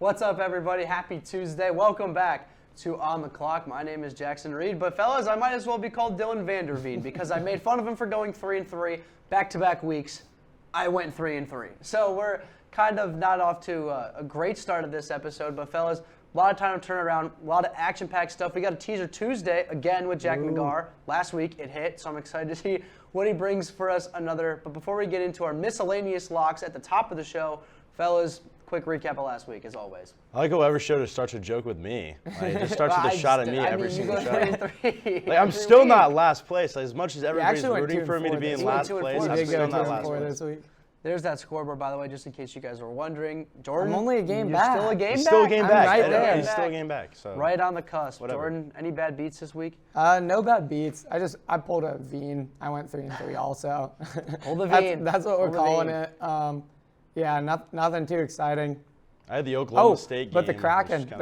What's up, everybody? Happy Tuesday. Welcome back to On the Clock. My name is Jackson Reed, but fellas, I might as well be called Dylan Vanderveen because I made fun of him for going 3-3 back-to-back weeks. I went 3-3. So we're kind of not off to a great start of this episode, but fellas, a lot of time to turn around, a lot of action-packed stuff. We got a teaser Tuesday again with Jack McGarr. Last week it hit, so I'm excited to see what he brings for us another. But before we get into our miscellaneous locks at the top of the show, fellas, quick recap of last week, as always. I like how every show just starts a joke with me. Like, it just starts with a shot at me every single show. 3-3. Like, I'm still not last place. Like, as much as everybody's rooting for me to be in last place, I'm still not last place. There's that scoreboard, by the way, just in case you guys were wondering. Jordan, I'm only a game back. Still a game He's back? still a game back. right there. He's still a game back. So. Right on the cusp. Whatever. Jordan, any bad beats this week? No bad beats. I pulled a Veen. I went 3-3 also. Hold the Veen. That's what we're Hold the calling Veen. it. Yeah, nothing too exciting. I had the Oklahoma State game. But the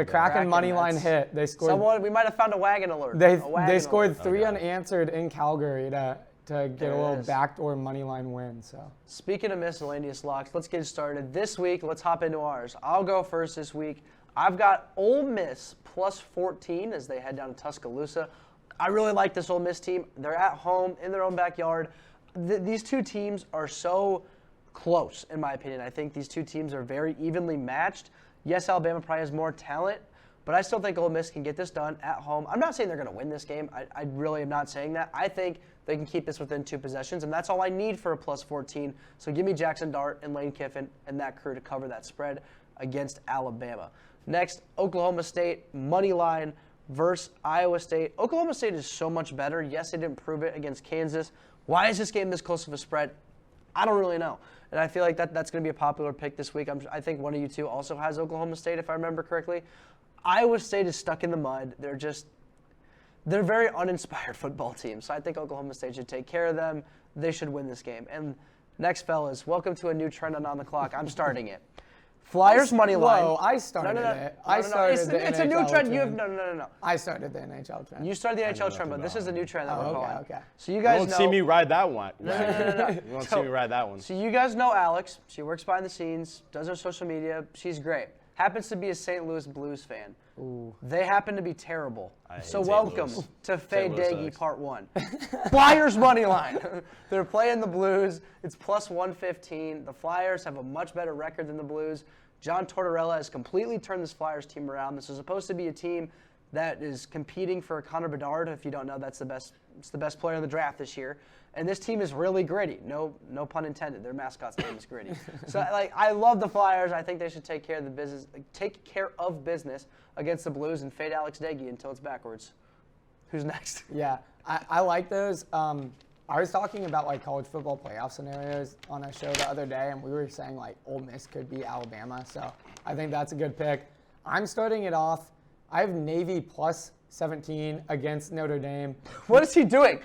Kraken money line hit. They scored. We might have found a wagon alert. They scored three unanswered in Calgary to get a little backdoor money line win. So speaking of miscellaneous locks, let's get started. This week, let's hop into ours. I'll go first this week. I've got Ole Miss plus 14 as they head down to Tuscaloosa. I really like this Ole Miss team. They're at home in their own backyard. These two teams are so close, in my opinion. I think these two teams are very evenly matched. Yes, Alabama probably has more talent, but I still think Ole Miss can get this done at home. I'm not saying they're going to win this game. I really am not saying that. I think they can keep this within 2 possessions, and that's all I need for a plus 14. So give me Jackson Dart and Lane Kiffin and that crew to cover that spread against Alabama. Next, Oklahoma State, money line versus Iowa State. Oklahoma State is so much better. Yes, they didn't prove it against Kansas. Why is this game this close of a spread? I don't really know. And I feel like that's going to be a popular pick this week. I think one of you two also has Oklahoma State, if I remember correctly. Iowa State is stuck in the mud. They're a very uninspired football team. So I think Oklahoma State should take care of them. They should win this game. And next, fellas, welcome to a new trend on the Clock. I'm starting it. Flyers money line. Whoa, I started it. It's a new trend. No. I started the NHL trend. You started the NHL trend, but this is a new trend that we're calling. Okay. So you guys won't see me ride that one. No. You won't see me ride that one. So you guys know Alex. She works behind the scenes, does her social media. She's great. Happens to be a St. Louis Blues fan. Ooh. They happen to be terrible. So St. welcome Louis. to Faye St. Louis Daggy sucks. Part 1. Flyers money line. They're playing the Blues. It's plus 115. The Flyers have a much better record than the Blues. John Tortorella has completely turned this Flyers team around. This is supposed to be a team that is competing for Connor Bedard. If you don't know, it's the best player in the draft this year. And this team is really gritty. No pun intended. Their mascot's name is Gritty. So I love the Flyers. I think they should take care of business against the Blues and fade Alex Daggy until it's backwards. Who's next? Yeah, I like those. I was talking about college football playoff scenarios on a show the other day, and we were saying Ole Miss could beat Alabama. So I think that's a good pick. I'm starting it off. I have Navy plus 17 against Notre Dame. What is he doing?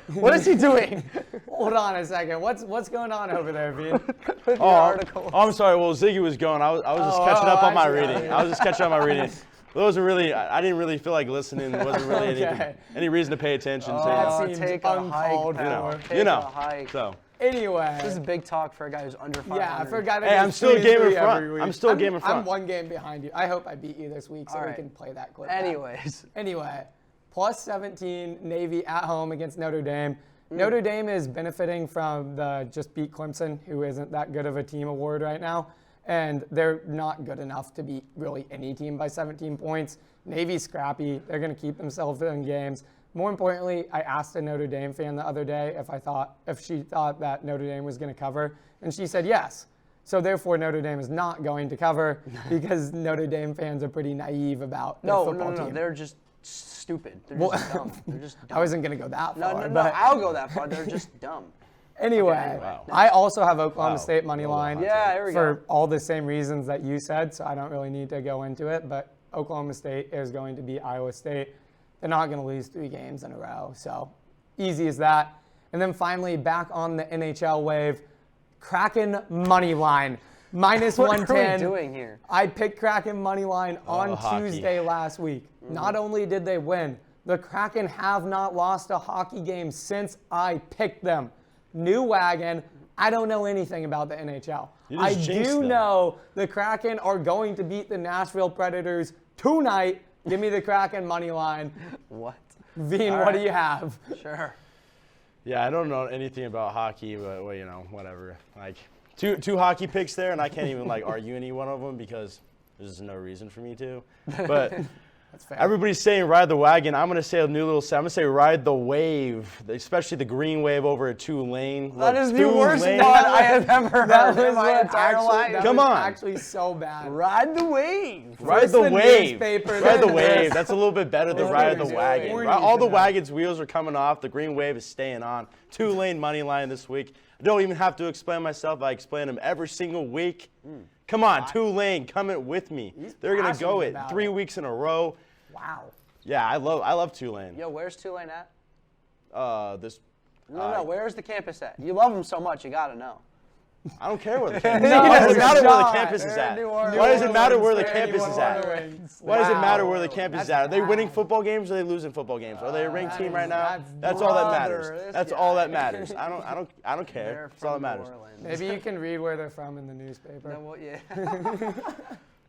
Hold on a second. What's going on over there, Veen? I'm sorry. Well, Ziggy was going. I was just catching up on my reading. I was just catching up on my reading. It wasn't really. I didn't really feel like listening. There wasn't really any reason to pay attention. That seems take a uncalled hike, for. You know. So. Anyway. This is big talk for a guy who's under 500. Yeah, for a guy that Hey, I'm still a game in front. every week. I'm still a game in front. I'm one game behind you. I hope I beat you this week so we can play that clip. Anyway, plus 17, Navy at home against Notre Dame. Notre Dame is benefiting from the just beat Clemson, who isn't that good of a team award right now. And they're not good enough to beat really any team by 17 points. Navy's scrappy. They're going to keep themselves in games. More importantly, I asked a Notre Dame fan the other day if she thought that Notre Dame was going to cover, and she said yes. So therefore, Notre Dame is not going to cover because Notre Dame fans are pretty naive about their football team. They're just stupid. They're just dumb. They're just dumb. I wasn't going to go that far. No, I'll go that far. They're just dumb. Anyway, Okay, I also have Oklahoma State money line there we for go. all the same reasons that you said, so I don't really need to go into it. But Oklahoma State is going to beat Iowa State. They're not going to lose 3 games in a row, so easy as that. And then finally, back on the NHL wave, Kraken money line. Minus 110. What are we doing here? I picked Kraken money line on Tuesday last week. Not only did they win, the Kraken have not lost a hockey game since I picked them. New wagon, I don't know anything about the NHL. I jinxed do them. know the Kraken are going to beat the Nashville Predators tonight. Give me the Kraken money line. What? Veen, what do you have? Sure. Yeah, I don't know anything about hockey, but well, whatever. Like two hockey picks there, and I can't even like argue any one of them because there's no reason for me to. But That's fair. everybody's saying ride the wagon. I'm gonna say a new little. I'm gonna say ride the wave, especially the green wave over at Tulane. That Look, is the worst Tulane. one I have ever heard That in was my what entire life. that Come was on. actually so bad. Ride the wave. Ride First the the wave. newspaper, Ride the then wave. this. That's a little bit better than What ride are the you wagon. doing? All the wagon's wheels are coming off. The green wave is staying on. Tulane money line this week. I don't even have to explain myself. I explain them every single week. Come on, Tulane, coming with me. They're gonna go passionate it about 3 it. weeks in a row. Wow. Yeah, I love Tulane. Yo, where's Tulane at? This. No, where's the campus at? You love them so much, you gotta know. I don't care where the campus is No, at. Why does it it's matter where the not. campus is They're at? in New Orleans. Why does it matter where the They're in campus New is at? Orleans. Why does it matter Wow. where the campus is That's at? Are they winning bad. football games or are they losing football games? Are they a ranked team right now? that's That's all that brother, matters. this That's guy. all that matters. I don't care. They're That's all that from matters. New Orleans. Maybe you can read where they're from in the newspaper. Then what? Yeah.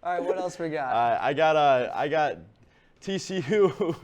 All right, what else we got? I got TCU.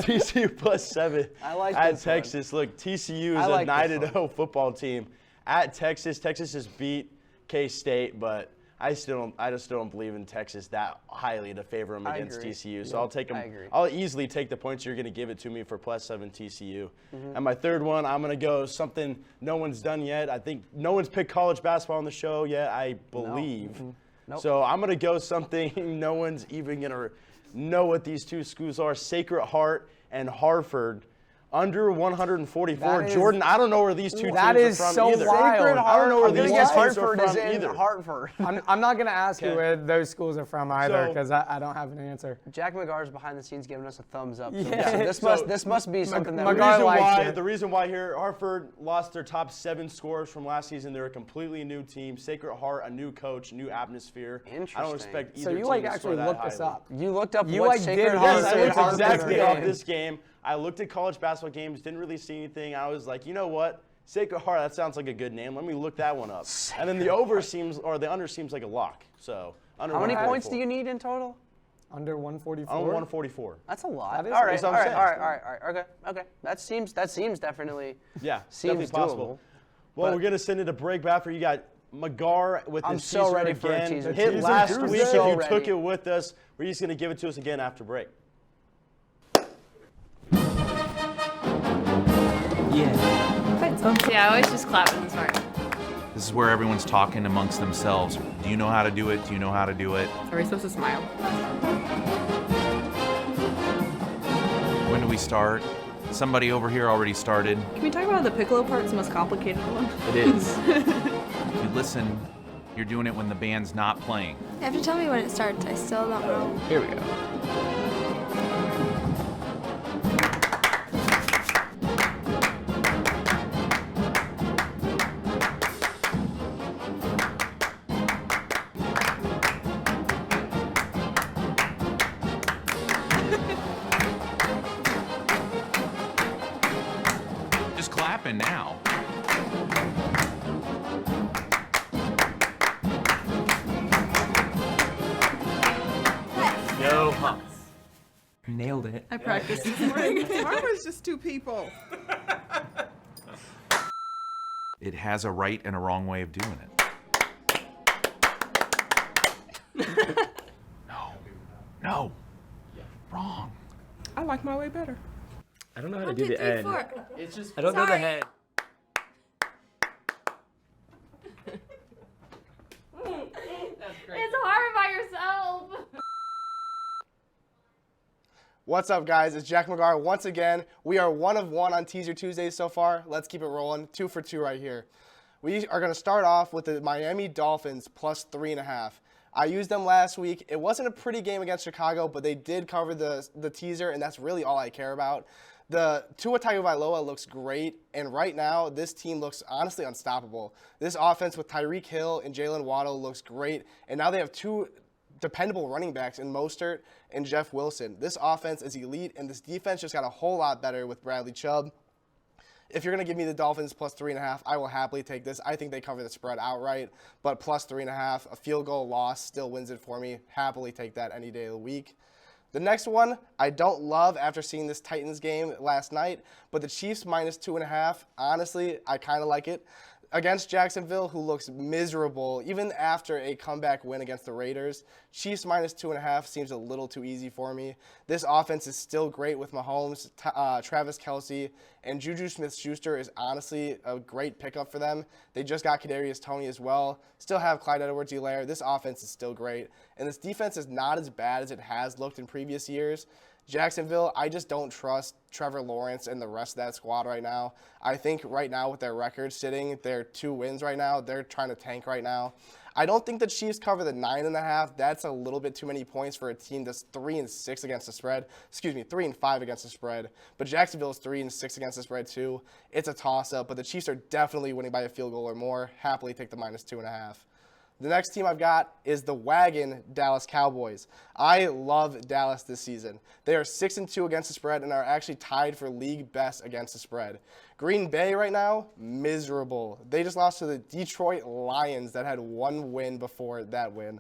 TCU +7 I like at this one. Texas. Look, TCU I is like a this 9-0 football team at Texas. Texas has beat K-State, but I just still don't believe in Texas that highly to favor them I against agree. TCU. So I'll take them. I agree. I'll easily take the points you're going to give it to me for +7 TCU. Mm-hmm. And my third one, I'm going to go something no one's done yet. I think no one's picked college basketball on the show yet, I believe. Mm-hmm. Nope. So I'm going to go something no one's even going to know what these two schools are. Sacred Heart and Hartford. Under 144. That is- Jordan, I don't know where these two teams That are is from so either. wild. Sacred I don't know where I'm gonna these guess teams are Hartford from is in either. Hartford. I'm not going to ask you Okay. where those schools are from either So- because I don't have an answer. Jack McGar's behind the scenes giving us a thumbs up. So Yeah. this must be something that McGar likes it. The reason why here, Hartford lost their top 7 scorers from last season. They're a completely new team. Sacred Heart, a new coach, new atmosphere. I don't Interesting. expect either So you team like to actually score that looked this highly. up. You looked up You, what like, Sacred did Heart Yes, I Sacred looked Heart's exactly game. off this game. I looked at college basketball games, didn't really see anything. I was like, you know what? Sacred Heart, that sounds like a good name. Let me look that one up. And then the under seems like a lock. So under How many 144. points do you need in total? Under 144? On 144. That's a lot. That is- all right, that's all what I'm right, saying. all right. Okay. That seems definitely. Yeah, Seems definitely possible. doable. Well, But- we're going to send it to break back for you got McGar with I'm his so teaser ready for a again. teaser. Hit Teaser last Tuesday. week if So you ready. took it with us. We're just going to give it to us again after break. Yeah, I always just clap when it's smart. This is where everyone's talking amongst themselves. Do you know how to do it? Do you know how to do it? Are we supposed to smile? When do we start? Somebody over here already started. Can we talk about the piccolo part's the most complicated one? It is. If you listen, you're doing it when the band's not playing. You have to tell me when it starts. I still don't know. Here we go. Just clapping now. No humps. Nailed it. I practiced this morning. Farmer's just two people. It has a right and a wrong way of doing it. No. Wrong. I like my way better. I don't know how to 1, do 2, the 3, end. 4. It's just I don't know the Sorry. head. It's hard by yourself. What's up, guys? It's Jack McGar once again. We are 1 of 1 on Teaser Tuesdays so far. Let's keep it rolling. 2 for 2 right here. We are going to start off with the Miami Dolphins plus 3.5. I used them last week. It wasn't a pretty game against Chicago, but they did cover the teaser, and that's really all I care about. The Tua Tagovailoa looks great, and right now this team looks honestly unstoppable. This offense with Tyreek Hill and Jalen Waddle looks great, and now they have 2 dependable running backs in Mostert and Jeff Wilson. This offense is elite, and this defense just got a whole lot better with Bradley Chubb. if you're going to give me the Dolphins plus 3.5, I will happily take this. I think they cover the spread outright, but plus 3.5, a field goal loss still wins it for me. Happily take that any day of the week. The next one, I don't love after seeing this Titans game last night, but the Chiefs minus 2.5, honestly, I kind of like it. Against Jacksonville, who looks miserable, even after a comeback win against the Raiders, Chiefs minus 2.5 seems a little too easy for me. This offense is still great with Mahomes, Travis Kelce, and Juju Smith-Schuster is honestly a great pickup for them. They just got Kadarius Toney as well. Still have Clyde Edwards-Helaire. This offense is still great, and this defense is not as bad as it has looked in previous years. Jacksonville, I just don't trust Trevor Lawrence and the rest of that squad right now. I think right now with their record sitting, they're 2 wins right now. They're trying to tank right now. I don't think the Chiefs cover the 9.5. That's a little bit too many points for a team that's 3-6 against the spread. 3-5 against the spread. But Jacksonville is 3-6 against the spread too. It's a toss-up, but the Chiefs are definitely winning by a field goal or more. Happily take the minus 2.5. The next team I've got is the wagon Dallas Cowboys. I love Dallas this season. They are 6-2 against the spread and are actually tied for league best against the spread. Green Bay right now, miserable. They just lost to the Detroit Lions that had 1 win before that win.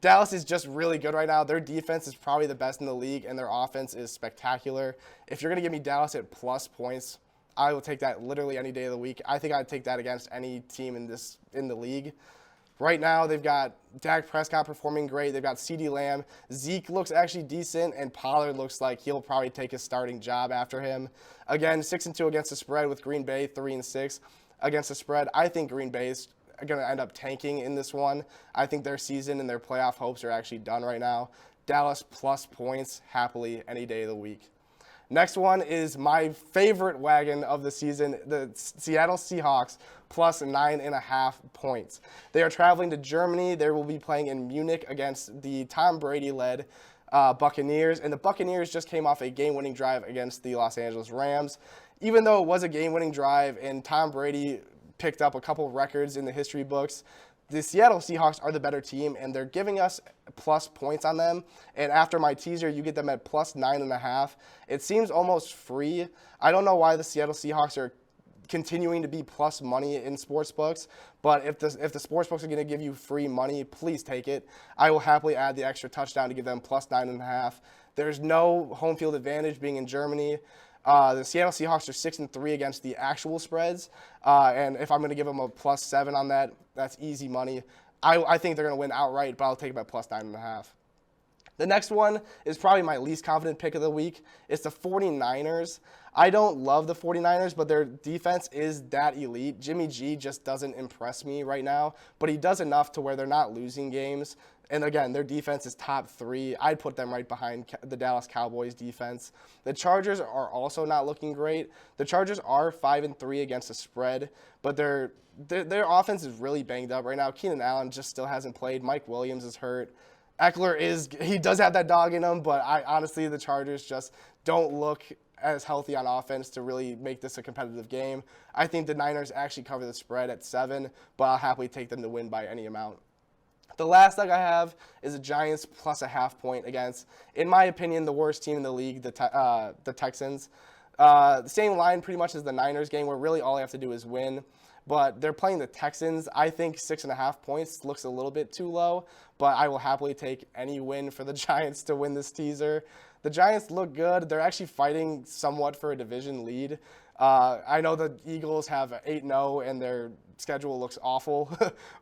Dallas is just really good right now. Their defense is probably the best in the league, and their offense is spectacular. If you're going to give me Dallas at plus points, I will take that literally any day of the week. I think I'd take that against any team in the league. Right now, they've got Dak Prescott performing great. They've got CeeDee Lamb. Zeke looks actually decent, and Pollard looks like he'll probably take his starting job after him. Again, 6-2 against the spread with Green Bay, 3-6 against the spread. I think Green Bay is going to end up tanking in this one. I think their season and their playoff hopes are actually done right now. Dallas plus points, happily, any day of the week. Next one is my favorite wagon of the season, the Seattle Seahawks, plus 9.5 points. They are traveling to Germany. They will be playing in Munich against the Tom Brady-led Buccaneers, and the Buccaneers just came off a game-winning drive against the Los Angeles Rams. Even though it was a game-winning drive and Tom Brady picked up a couple records in the history books, the Seattle Seahawks are the better team, and they're giving us plus points on them. And after my teaser, you get them at plus 9.5. It seems almost free. I don't know why the Seattle Seahawks are continuing to be plus money in sports books, but if the sports books are going to give you free money, please take it. I will happily add the extra touchdown to give them plus 9.5. There's no home field advantage being in Germany. The Seattle Seahawks are 6-3 against the actual spreads, and if I'm going to give them a plus 7 on that, that's easy money. I think they're going to win outright, but I'll take them at plus 9.5. The next one is probably my least confident pick of the week. It's the 49ers. I don't love the 49ers, but their defense is that elite. Jimmy G just doesn't impress me right now, but he does enough to where they're not losing games. And again, their defense is top 3. I'd put them right behind the Dallas Cowboys defense. The Chargers are also not looking great. The Chargers are 5-3 against the spread, but their offense is really banged up right now. Keenan Allen just still hasn't played. Mike Williams is hurt. Eckler he does have that dog in him, but honestly, the Chargers just don't look as healthy on offense to really make this a competitive game. I think the Niners actually cover the spread at 7, but I'll happily take them to win by any amount. The last leg I have is the Giants plus a half point against, in my opinion, the worst team in the league, the Texans. The same line pretty much as the Niners game, where really all they have to do is win. But they're playing the Texans. I think 6.5 points looks a little bit too low, but I will happily take any win for the Giants to win this teaser. The Giants look good. They're actually fighting somewhat for a division lead. I know the Eagles have 8-0 and their schedule looks awful,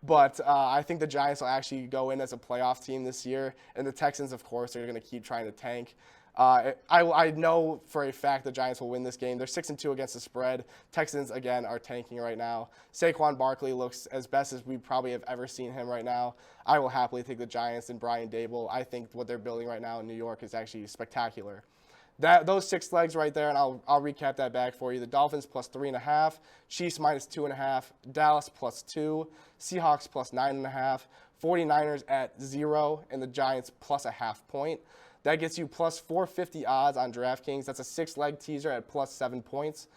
but I think the Giants will actually go in as a playoff team this year, and the Texans, of course, are going to keep trying to tank. I know for a fact the Giants will win this game. They're 6-2 against the spread. Texans, again, are tanking right now. Saquon Barkley looks as best as we probably have ever seen him right now. I will happily take the Giants and Brian Dable. I think what they're building right now in New York is actually spectacular. Those 6 legs right there, and I'll recap that back for you. The Dolphins plus 3.5, Chiefs minus 2.5, Dallas plus 2, Seahawks plus 9.5, 49ers at 0, and the Giants plus a half point. That gets you plus 450 odds on DraftKings. That's a 6-leg teaser at plus 7 points.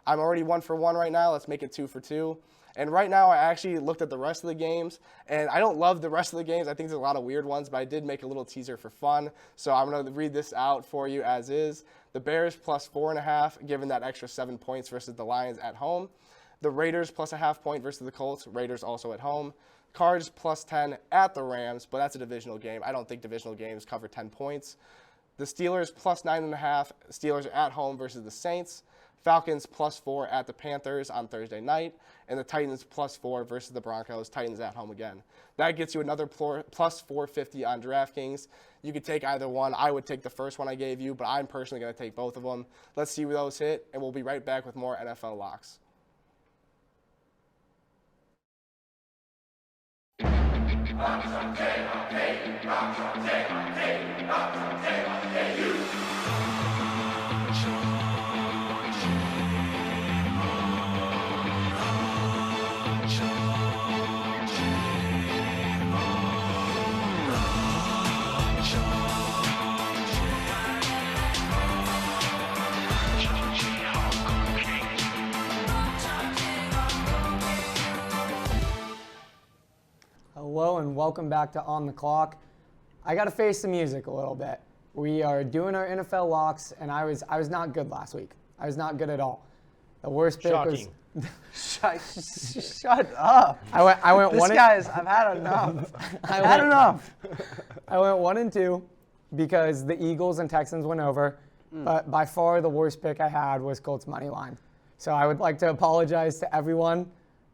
I'm already 1 for 1 right now. Let's make it 2 for 2. And right now, I actually looked at the rest of the games, and I don't love the rest of the games. I think there's a lot of weird ones, but I did make a little teaser for fun. So I'm going to read this out for you as is. The Bears plus 4.5, given that extra 7 points versus the Lions at home. The Raiders plus a half point versus the Colts. Raiders also at home. Cards plus 10 at the Rams, but that's a divisional game. I don't think divisional games cover 10 points. The Steelers plus 9.5. Steelers at home versus the Saints. Falcons plus 4 at the Panthers on Thursday night, and the Titans plus 4 versus the Broncos. Titans at home again. That gets you another plus 450 on DraftKings. You could take either one. I would take the first one I gave you, but I'm personally going to take both of them. Let's see where those hit, and we'll be right back with more NFL locks. Hello and welcome back to On the Clock. I got to face the music a little bit. We are doing our NFL locks, and I was not good last week. I was not good at all. The worst pick was. Shut up. I went This one. guy's. I've had enough. I've had enough. I went 1-2 because the Eagles and Texans went over. But by far the worst pick I had was Colts money line. So I would like to apologize to everyone.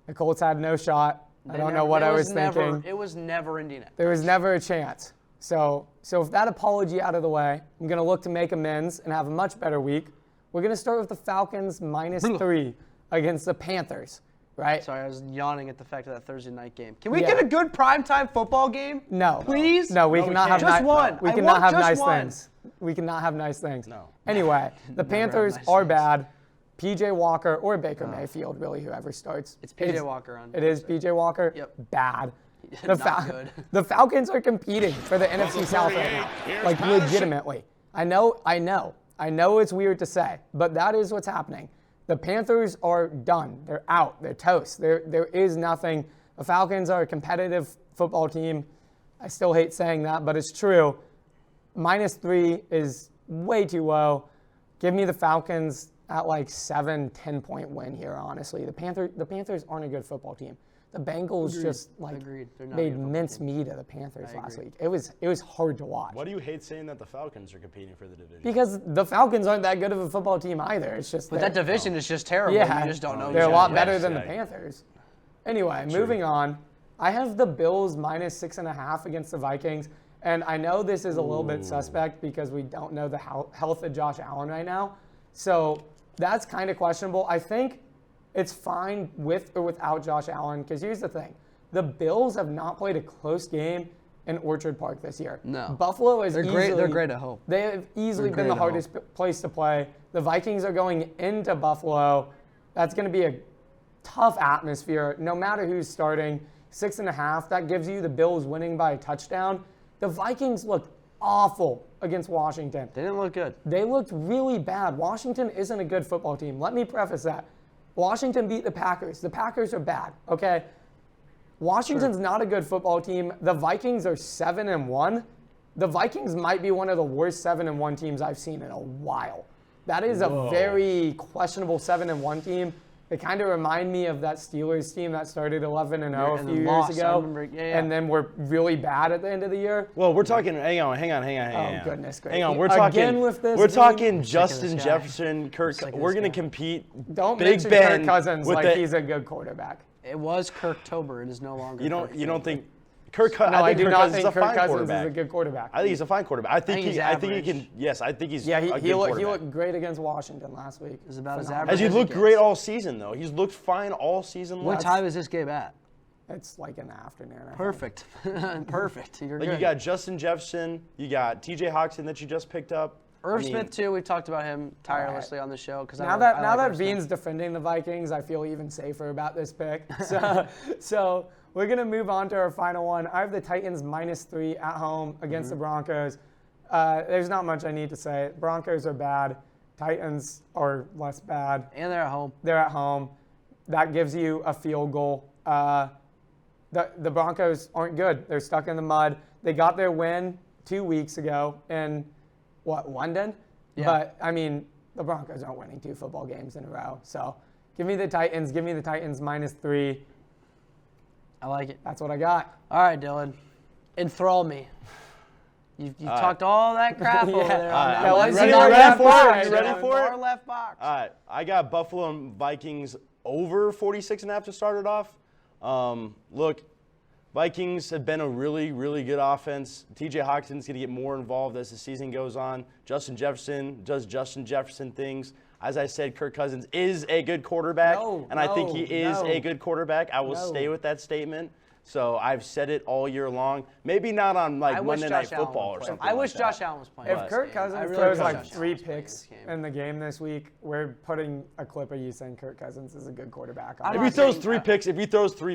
The Colts had no shot. I don't know what I was thinking. It was never Indianapolis. There was never a chance. So with that apology out of the way, I'm going to look to make amends and have a much better week. We're going to start with the Falcons -3 against the Panthers, right? Sorry, I was yawning at the fact of that Thursday night game. Can we get a good primetime football game? No. Please? No, we cannot have Just one. We I cannot want have just nice one. things. We cannot have nice things. No. Anyway, the Panthers nice are things. bad. PJ Walker or Baker Mayfield, really, whoever starts. It's PJ Walker on. It is PJ Walker? Yep. Bad. Not good. The Falcons are competing for the NFC South right now. Like, legitimately. I know it's weird to say, but that is what's happening. The Panthers are done. They're out. They're toast. There is nothing. The Falcons are a competitive football team. I still hate saying that, but it's true. -3 is way too low. Give me the Falcons at like 7-10 point win here, honestly. The Panthers aren't a good football team. The Bengals just like Agreed. They're not a made good football mincemeat of the Panthers last agree. week. It was hard to watch. Why do you hate saying that the Falcons are competing for the division? Because the Falcons aren't that good of a football team either. It's just But that division is just terrible. yeah, You just don't know. they're a each lot other. better than the Yeah. Panthers. Anyway, moving on. I have the Bills -6.5 against the Vikings. And I know this is a little bit suspect because we don't know the health of Josh Allen right now. So that's kind of questionable. I think it's fine with or without Josh Allen because here's the thing. The Bills have not played a close game in Orchard Park this year. No. Buffalo is They're great at home. They have easily They're been the great at home. hardest place to play. The Vikings are going into Buffalo. That's going to be a tough atmosphere no matter who's starting. 6.5, that gives you the Bills winning by a touchdown. The Vikings looked awful against Washington. They didn't look good. They looked really bad. Washington isn't a good football team. Let me preface that. Washington beat the Packers. The Packers are bad, okay? Washington's not a good football team. The Vikings are 7-1. The Vikings might be one of the worst 7-1 teams I've seen in a while. That is a very questionable 7-1 team. They kind of remind me of that Steelers team that started 11-0 a and few then years lost. I ago, remember- yeah. and then were really bad at the end of the year. Well, we're talking. Hang on. Oh, goodness gracious. Hang on. We're Again talking. with this we're game? talking Justin guy. Jefferson, Kirk. sick of We're this gonna guy. compete. Don't Big mention Ben Kirk Cousins with like the- he's a good quarterback. It was Kirktober. It is no longer. You don't Kirktober. think Kirk? No, I think do Kirk not Cousins think is a Kirk fine Cousins quarterback. is a good quarterback. I think he's a fine quarterback. I think he's he average. can. Yes, I think he's. Yeah, a good he quarterback. looked great against Washington last week. It's about as Phenomenal. average. As he as looked it great gets. all season though. He's looked fine all season. What long. time is this game at? It's like in the afternoon. I think. Perfect. Perfect. You're Like good. you got Justin Jefferson, you got T.J. Hawkinson that you just picked up. Irv Smith too. We talked about him tirelessly on the show because Now that Bean's defending the Vikings, I feel even safer about this pick. So we're gonna move on to our final one. I have the Titans -3 at home against the Broncos. There's not much I need to say. Broncos are bad. Titans are less bad. and they're at home. They're at home. that gives you a field goal. The Broncos aren't good. They're stuck in the mud. They got their win 2 weeks ago in, London? Yeah. But, I mean, the Broncos aren't winning 2 football games in a row. So give me the Titans. Give me the Titans -3. I like it. That's what I got. All right, Dylan. Enthrall me. You talked all that crap over there. On that Yeah, left let's ready- see box. what ready that for it? box You ready is. for it? Far left box. All right, I got Buffalo and Vikings over 46.5 to start it off. Look, Vikings have been a really, really good offense. TJ Hawkinson's going to get more involved as the season goes on. Justin Jefferson does Justin Jefferson things. As I said, Kirk Cousins is a good quarterback, and I think he is a good quarterback. I will stay with that statement. So I've said it all year long. Maybe not on Monday Night Football or something. I wish like Josh that. Allen was playing. If Kirk Cousins I really throws wish like Josh 3 Allen was playing picks this game. in the game this week, we're putting a clip of you saying Kirk Cousins is a good quarterback. I'm If not he throws saying 3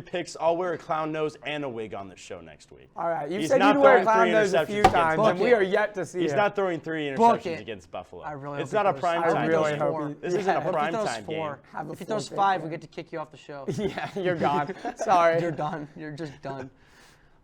that. picks, I'll wear a clown nose and a wig on this show next week. All right, you He's said not you'd wear throwing clown 3 nose a interceptions few against times, and Buffalo. we are yet to see He's it. not throwing 3 Book interceptions it. against Buffalo. I really It's hope not a he prime throws- time I really game. hope four. he- This isn't a What if prime he throws time 4? game. Have a If he full throws pick 5, game. we get to kick you off the show. Yeah, you're gone. Sorry. You're done. You're just done.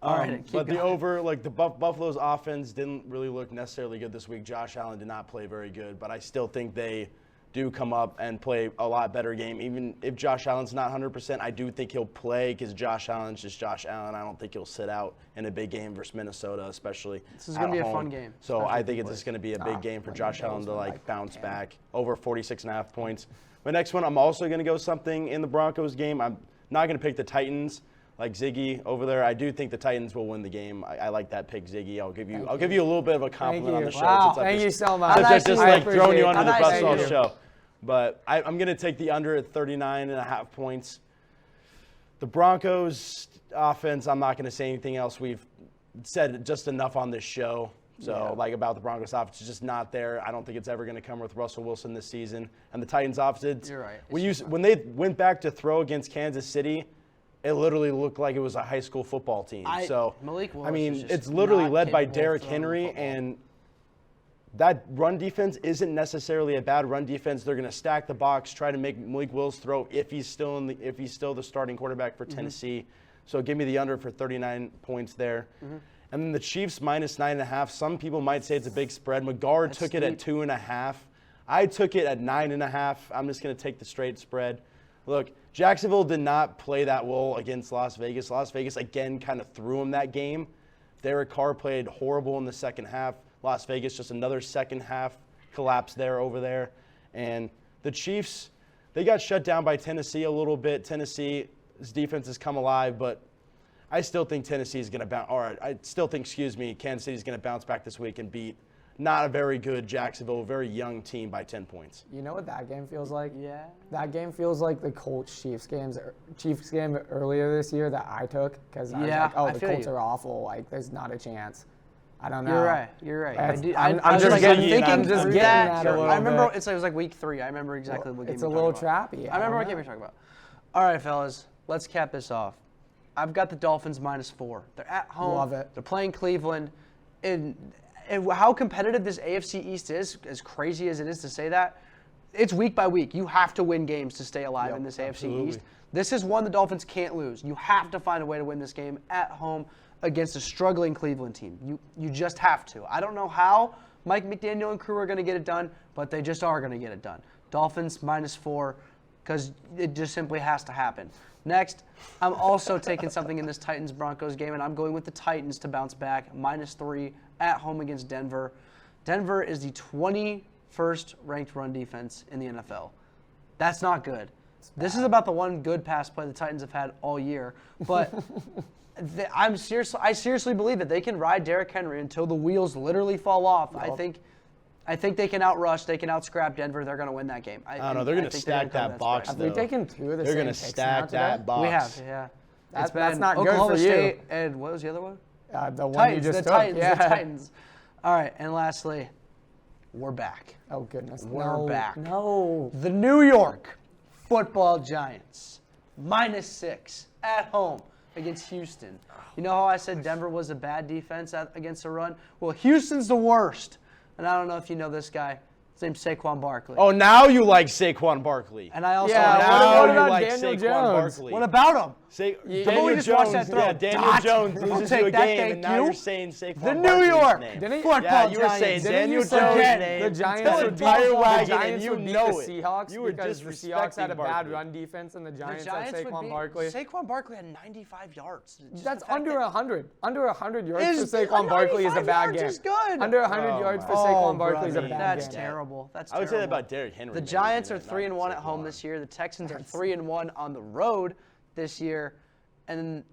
All right, keep But the going. over, the Buffalo's offense didn't really look necessarily good this week. Josh Allen did not play very good, but I still think they do come up and play a lot better game. Even if Josh Allen's not 100%, I do think he'll play because Josh Allen's just Josh Allen. I don't think he'll sit out in a big game versus Minnesota, especially. This is gonna at be a home. fun game, So especially I if think he it's just plays. going to be a big game for like Josh the Allen to Bills were bounce 10. back over 46.5 points. My next one, I'm also going to go something in the Broncos game. I'm not going to pick the Titans. Like Ziggy over there, I do think the Titans will win the game. I like that pick, Ziggy. I'll give you a little bit of a compliment on the show. Wow. since I'm Thank just- you so much. Just I like throwing you appreciate under it. the bus Thank all you. show. But I'm going to take the under at 39.5 points. The Broncos offense, I'm not going to say anything else. We've said just enough on this show. So, about the Broncos offense, it's just not there. I don't think it's ever going to come with Russell Wilson this season. And the Titans offense, You're right. when they went back to throw against Kansas City, it literally looked like it was a high school football team. Malik Willis I mean, is just it's literally not led by capable of Derrick throwing the Henry, football. and that run defense isn't necessarily a bad run defense. They're going to stack the box, try to make Malik Willis throw if he's still the starting quarterback for Tennessee. So give me the under for 39 points there. And then the Chiefs -9.5. Some people might say it's a big spread. McGard took it at 2.5. I took it at 9.5. I'm just going to take the straight spread. Look, Jacksonville did not play that well against Las Vegas. Las Vegas, again, kind of threw them that game. Derek Carr played horrible in the second half. Las Vegas, just another second half collapse over there. And the Chiefs, they got shut down by Tennessee a little bit. Tennessee's defense has come alive, but I still think Tennessee is going to bounce. Or I still think, Kansas City is going to bounce back this week and beat not a very good Jacksonville, very young team by 10 points. You know what that game feels like? Yeah. That game feels like the Colts-Chiefs game earlier this year that I took because I was Yeah, like, oh, I the feel Colts you. are awful. Like, there's not a chance. I don't know. You're right. That's- I'm I'm just just like, getting- thinking I'm just through getting that. that a little I remember bit. it was like week 3. I remember exactly what game It's you're a little talking about. trappy. I remember what don't game know. you're talking about. All right, fellas, let's cap this off. I've got the Dolphins -4. They're at home. Love it. They're playing Cleveland. And how competitive this AFC East is, as crazy as it is to say that, it's week by week. You have to win games to stay alive in this AFC East. This is one the Dolphins can't lose. You have to find a way to win this game at home against a struggling Cleveland team. You just have to. I don't know how Mike McDaniel and crew are going to get it done, but they just are going to get it done. Dolphins -4 because it just simply has to happen. Next, I'm also taking something in this Titans-Broncos game, and I'm going with the Titans to bounce back, -3 at home against Denver. Denver is the 21st ranked run defense in the NFL. That's not good. This is about the one good pass play the Titans have had all year, but I seriously believe that they can ride Derrick Henry until the wheels literally fall off. I think they can outrush, they can outscrap Denver. They're going to win that game. I don't know. They're going to stack that box, Have though. we taken 2 of the They're same going to picks stack now today? that box. We have, yeah. That's not good Oklahoma for you. State and what was the other one? The one Titans, you just the took. Titans, yeah. the Titans. All right, and lastly, we're back. Oh, goodness. We're back. No. The New York Football Giants, -6 at home against Houston. You know how I said Denver was a bad defense against the run? Well, Houston's the worst. And I don't know if you know this guy. name's Saquon Barkley. Oh, now you like Saquon Barkley. And I also Yeah, now what you about like Daniel Saquon Jones? Barkley. what about him? Daniel just watched that Jones, throw. yeah, Daniel Dot. Jones I'll loses take you a that, game, thank and now you. you're saying Saquon The New Barkley's York name. football Yeah, you were saying Giants. Daniel Didn't you Jones' say name. the Giants Till would a beat tire the wagon, Giants and you would beat know the it. Seahawks You were because the Seahawks had a disrespecting bad Barkley. run defense and the The Giants had Giants would Saquon be. Barkley. Saquon Barkley had 95 yards. Just That's the fact under that- 100. Under 100 yards Is- for Saquon Barkley is a 95 bad yards game. is good. Under 100 yards for Saquon Barkley is a brother. bad That's game. terrible. That's I would say that terrible. about Derrick Henry. The maybe, Giants are isn't it? 3-1 Not at home Saquon. this year. The Texans are 3-1 on the road this year, and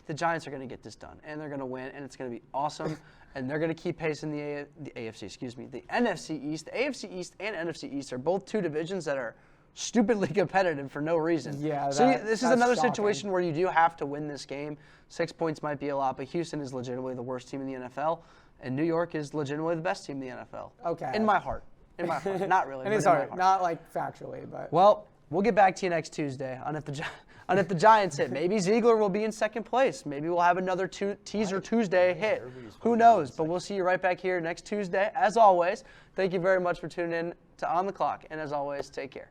the Giants are going to get this done, and they're going to win, and it's going to be awesome, and they're going to keep pacing the AFC. Excuse me, the NFC East. The AFC East and NFC East are both two divisions that are stupidly competitive for no reason. Yeah, So that- this is that's another shocking. situation where you do have to win this game. 6 points might be a lot, but Houston is legitimately the worst team in the NFL, and New York is legitimately the best team in the NFL. Okay. In my heart. In my heart. Not really. And but it's in my hard, heart. not like factually, but Well, we'll get back to you next Tuesday on if the Giants hit. Maybe Ziegler will be in second place. Maybe we'll have another teaser Tuesday hit. Who knows? But we'll see you right back here next Tuesday. As always, thank you very much for tuning in to On the Clock. And as always, take care.